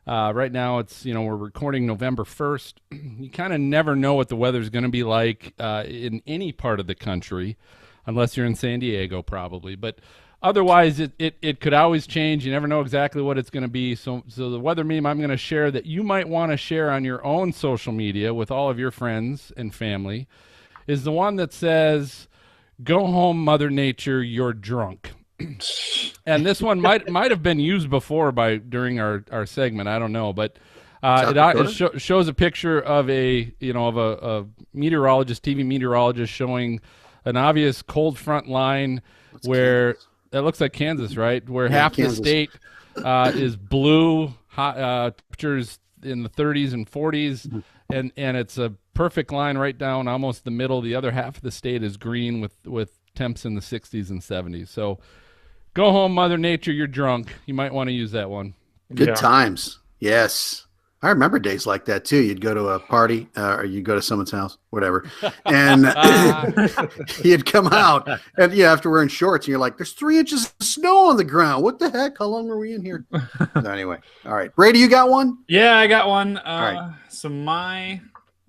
right now it's, we're recording November 1st. You kind of never know what the weather's going to be like in any part of the country, unless you're in San Diego probably. But otherwise, it could always change. You never know exactly what it's going to be. So the weather meme I'm going to share that you might want to share on your own social media with all of your friends and family is the one that says, "Go home, Mother Nature, you're drunk." And this one might have been used before during our segment. I don't know, but it shows a picture of a meteorologist, TV meteorologist, showing an obvious cold front line where that looks like Kansas, right? Where half Kansas. The state is blue, hot temperatures in the 30s and 40s, and it's a perfect line right down almost the middle. The other half of the state is green with temps in the 60s and 70s. So go home, Mother Nature, you're drunk. You might want to use that one. Good times. Yes. I remember days like that too. You'd go to a party or you'd go to someone's house, whatever. And you'd come out and after wearing shorts and you're like, there's 3 inches of snow on the ground. What the heck? How long were we in here? So anyway. All right. Brady, you got one? Yeah, I got one. All right. So my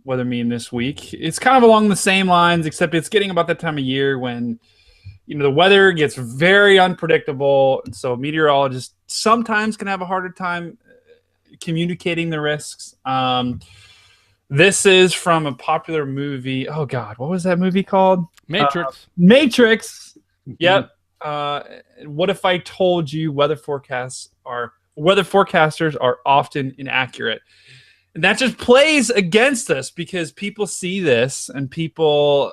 weather meme this week, it's kind of along the same lines, except it's getting about that time of year when, the weather gets very unpredictable. And so meteorologists sometimes can have a harder time communicating the risks. This is from a popular movie. Oh God, what was that movie called? Matrix. Matrix. Yep. What if I told you weather forecasters are often inaccurate? And that just plays against us because people see this and people,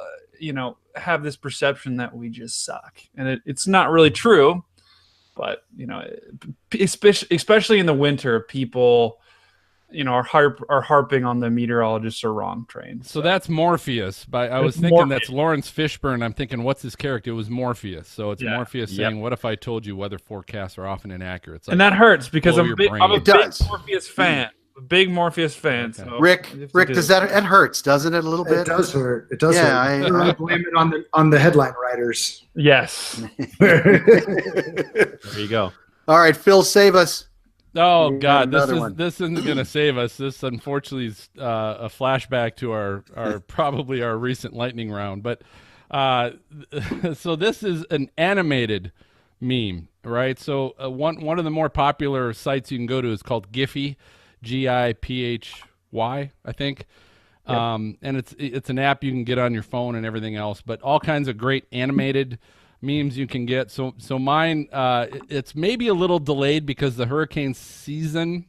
have this perception that we just suck, and it's not really true. But especially in the winter, people, are harping on the meteorologists are wrong train. So that's Morpheus. I was thinking that's Lawrence Fishburne. I'm thinking, what's his character? It was Morpheus. So it's Morpheus saying, "What if I told you weather forecasts are often inaccurate?" And that hurts because I'm a big Morpheus fan. a big Morpheus fan. Okay. So Rick, we have to Rick, do does it. that it hurts, doesn't it? A little bit. It does hurt. It does Yeah, hurt. I blame it on the headline writers. Yes. There you go. All right, Phil, save us. Oh You God, got another one. this isn't going to save us. This unfortunately is a flashback to our probably our recent lightning round. But so this is an animated meme, right? So one of the more popular sites you can go to is called Giphy, Giphy, I think. And it's an app you can get on your phone and everything else. But all kinds of great animated memes you can get. So mine, it's maybe a little delayed because the hurricane season,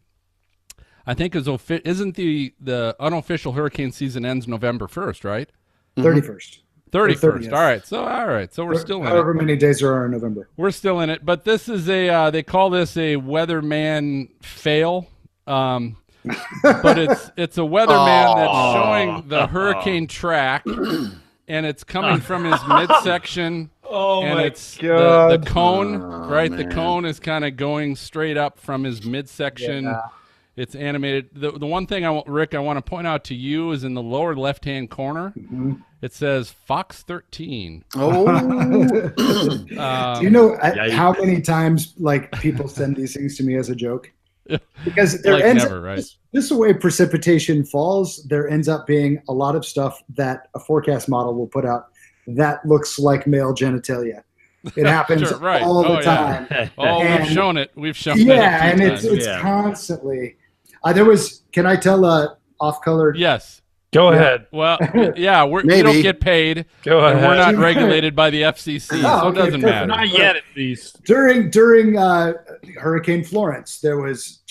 I think, isn't the unofficial hurricane season ends November 1st, right? 31st. 31st. All right. So we're still in However it. many days there are in November. We're still in it. But this is they call this a weatherman fail. But it's a weatherman that's showing the hurricane track, and it's coming from his midsection. Oh and my it's God. the cone, right? man. The cone is kind of going straight up from his midsection. Yeah. It's animated. The one thing Rick, I want to point out to you is in the lower left-hand corner, it says Fox 13. Oh, Do you know Yikes. how many times like people send these things to me as a joke? Because there Like ends never, right? this is the way precipitation falls. There ends up being a lot of stuff that a forecast model will put out that looks like male genitalia. It happens Sure, right. all the Oh, yeah. time. Oh, And- we've shown it. We've shown it. Yeah, a and few it's times. it's Yeah. constantly. There was. Can I tell off-color? Yes. Go Yeah. ahead. Well, yeah, we Maybe. don't get paid, Go and ahead. we're not regulated by the FCC, Oh, so it okay, doesn't perfect. matter. Not yet, at least. During Hurricane Florence, there was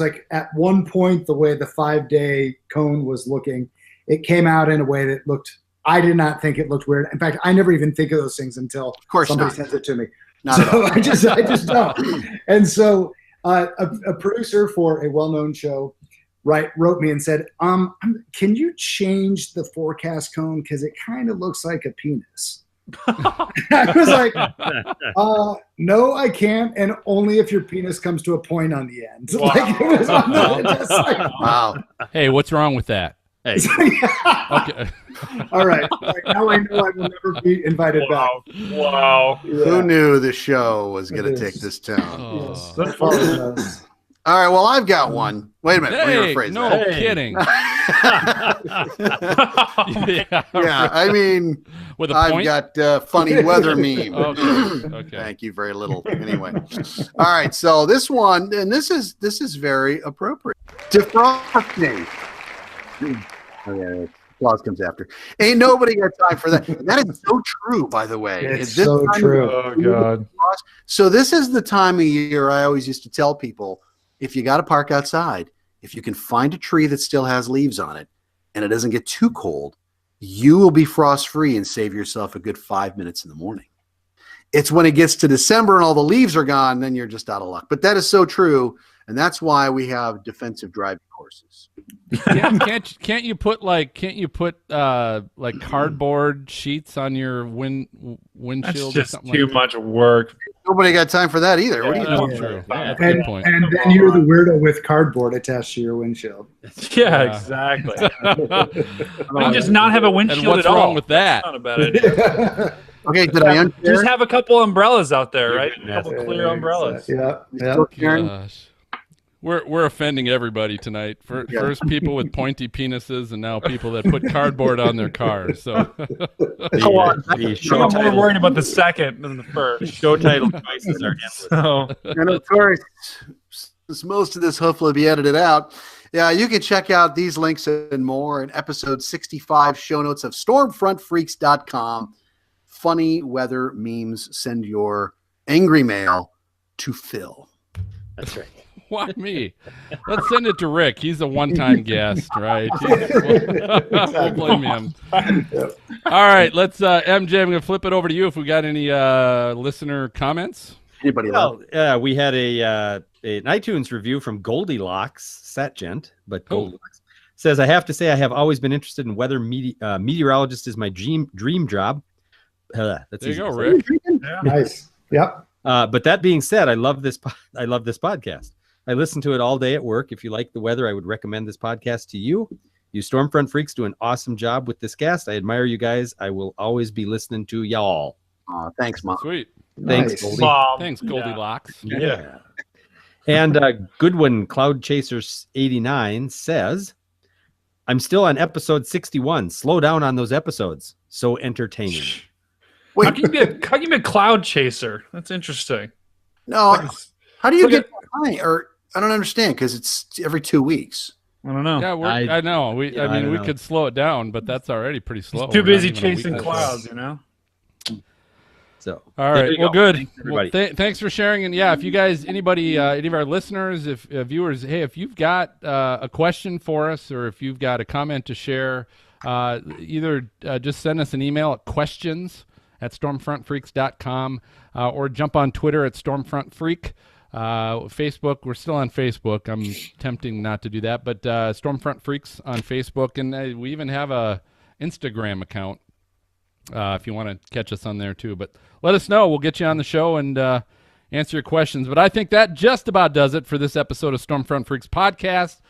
like at one point the way the 5-day cone was looking, it came out in a way that looked. I did not think it looked weird. In fact, I never even think of those things until of course somebody not. sends it to me. Not at So all. I just don't. And so a producer for a well-known show wrote me and said, can you change the forecast cone because it kind of looks like a penis? I was like, no, I can't, and only if your penis comes to a point on the end. Wow. Like, it was on the, just like, Wow. Hey, what's wrong with that? Hey, Okay. All right. Now I know I will never be invited Wow. Wow. back. Who knew the show was going to It take is. this turn? Oh. Yes. Apologize. All right. Well, I've got one. Wait a minute. Let me Hey, rephrase no that. kidding. yeah, Yeah, I mean, with a I've point. got funny weather meme. Okay. Thank you very little. Anyway, all right. So this one, and this is very appropriate. Defrosting. Okay, applause comes after. Ain't nobody got time for that. And that is so true, by the way. It's This so time of true. Oh, God. So this is the time of year I always used to tell people, if you got to park outside, if you can find a tree that still has leaves on it and it doesn't get too cold, you will be frost free and save yourself a good 5 minutes in the morning. It's when it gets to December and all the leaves are gone, then you're just out of luck. But that is so true. And that's why we have defensive driving courses. Can't you put like cardboard sheets on your windshield That's or just something too like much work. Nobody got time for that either. What are you that? doing? That's true. Yeah. That's a good And, point. and then you're the weirdo with cardboard attached to your windshield. Yeah, Yeah. exactly. I can just not have a windshield And what's at all. wrong with that? That's not a bad idea. Okay, did I unshare? Just have a couple umbrellas out there, right? A Yeah. couple clear umbrellas. Yeah. Yeah. Still sharing? Gosh. We're offending everybody tonight. First people with pointy penises, and now people that put cardboard on their cars. So Come on. The show I'm more title, worried about the second than the first. show title devices are endless. So, And of course, since most of this hopefully will be edited out, yeah, you can check out these links and more in episode 65 show notes of stormfrontfreaks.com. Funny weather memes. Send your angry mail to Phil. That's right. why me? Let's send it to Rick. He's a one-time guest, right? We'll blame him. All right, let's MJ. I'm gonna flip it over to you if we got any listener comments. Anybody else? Well, we had an iTunes review from Goldilocks, Satgent, but Oh. Goldilocks says, I have to say I have always been interested in weather. Meteorologist is my dream job. That's There you easy go, to say. Rick. Nice. Yep. But that being said, I love this podcast. I listen to it all day at work. If you like the weather, I would recommend this podcast to you. You Stormfront Freaks do an awesome job with this cast. I admire you guys. I will always be listening to y'all. Thanks, Mom. Sweet. Thanks, Nice. Goldie. Mom. Thanks, Goldilocks. Yeah. And Goodwin Cloud Chasers 89 says, I'm still on episode 61. Slow down on those episodes. So entertaining. Wait, How can you be a cloud chaser? That's interesting. no. How do you Look get behind? Or I don't understand because it's every 2 weeks. I don't know. Yeah, I know. We don't know. could slow it down, but that's already pretty slow. Too We're busy not even a week chasing into it. clouds, you know. So, All there right. you Well, go. good. Thanks, Well, everybody. thanks for sharing. And yeah, if you guys, anybody, any of our listeners, if viewers, hey, if you've got a question for us or if you've got a comment to share, either just send us an email at questions@stormfrontfreaks.com or jump on Twitter at stormfrontfreak. Facebook, we're still on Facebook. I'm tempting not to do that, but Stormfront Freaks on Facebook, and we even have a Instagram account if you want to catch us on there too. But let us know. We'll get you on the show and answer your questions. But I think that just about does it for this episode of Stormfront Freaks podcast.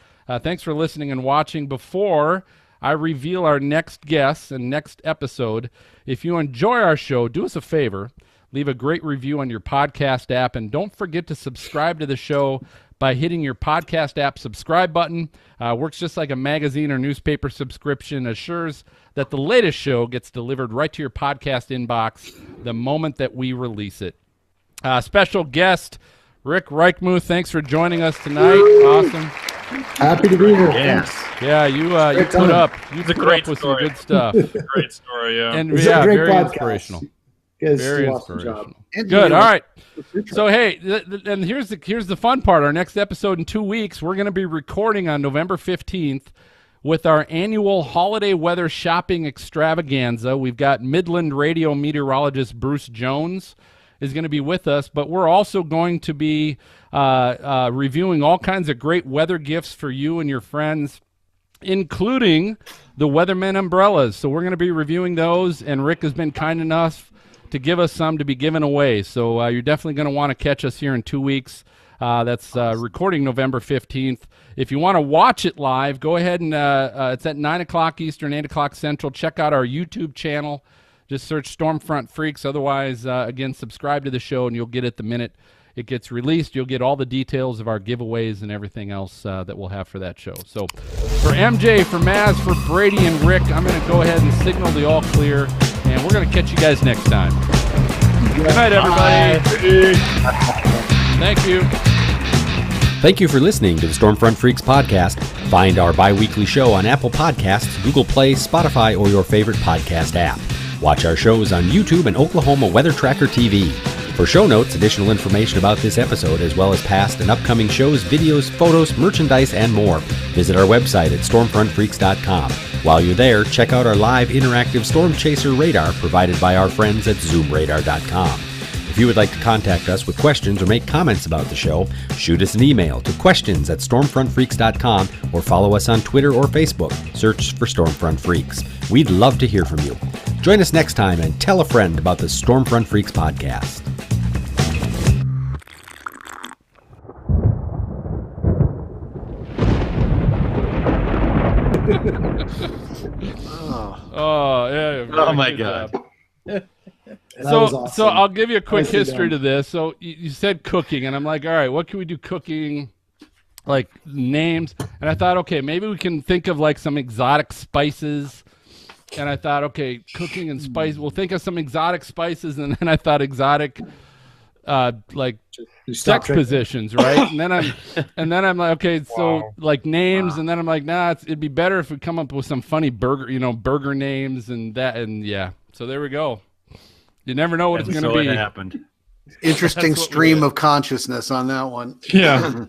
Thanks for listening and watching. Before I reveal our next guests and next episode, if you enjoy our show, do us a favor. Leave a great review on your podcast app, and don't forget to subscribe to the show by hitting your podcast app subscribe button. Works just like a magazine or newspaper subscription, assures that the latest show gets delivered right to your podcast inbox the moment that we release it. Special guest, Rick Reichmuth, thanks for joining us tonight. Awesome. Happy to be here. Yes. Yeah, you Great put time. up a put great up with story. some good stuff. Great story, yeah. And It's yeah, a great very podcast. inspirational. You guys Very do an awesome inspirational. job. And Good. you- All right. So hey, and here's the fun part. Our next episode in 2 weeks, we're going to be recording on November 15th with our annual holiday weather shopping extravaganza. We've got Midland radio meteorologist Bruce Jones is going to be with us, but we're also going to be reviewing all kinds of great weather gifts for you and your friends, including the Weatherman umbrellas. So we're going to be reviewing those, and Rick has been kind enough to give us some to be given away. So you're definitely going to want to catch us here in 2 weeks. That's recording November 15th. If you want to watch it live, go ahead and it's at 9 o'clock Eastern, 8 o'clock Central. Check out our YouTube channel. Just search Stormfront Freaks. Otherwise, again, subscribe to the show, and you'll get it the minute it gets released. You'll get all the details of our giveaways and everything else that we'll have for that show. So for MJ, for Maz, for Brady, and Rick, I'm going to go ahead and signal the all clear, and we're going to catch you guys next time. Good night, everybody. Thank you. Thank you for listening to the Stormfront Freaks podcast. Find our bi-weekly show on Apple Podcasts, Google Play, Spotify, or your favorite podcast app. Watch our shows on YouTube and Oklahoma Weather Tracker TV. For show notes, additional information about this episode, as well as past and upcoming shows, videos, photos, merchandise, and more, visit our website at stormfrontfreaks.com. While you're there, check out our live interactive storm chaser radar provided by our friends at zoomradar.com. If you would like to contact us with questions or make comments about the show, shoot us an email to questions@stormfrontfreaks.com or follow us on Twitter or Facebook. Search for Stormfront Freaks. We'd love to hear from you. Join us next time and tell a friend about the Stormfront Freaks podcast. Oh, yeah. Oh, my good God. job. That So, was awesome. so I'll give you a quick Nicely history done. to this. So you said cooking, and I'm like, all right, what can we do cooking? Like names, and I thought, okay, maybe we can think of like some exotic spices. And I thought, okay, cooking and spice. We'll think of some exotic spices, and then I thought exotic, like You stop sex drinking. positions, right? and then I'm like, okay, so Wow. like names, and then I'm like, nah, it'd be better if we come up with some funny burger names and that, and yeah. So there we go. You never know what it's going to be. happened. Interesting That's what we stream did. of consciousness on that one. Yeah.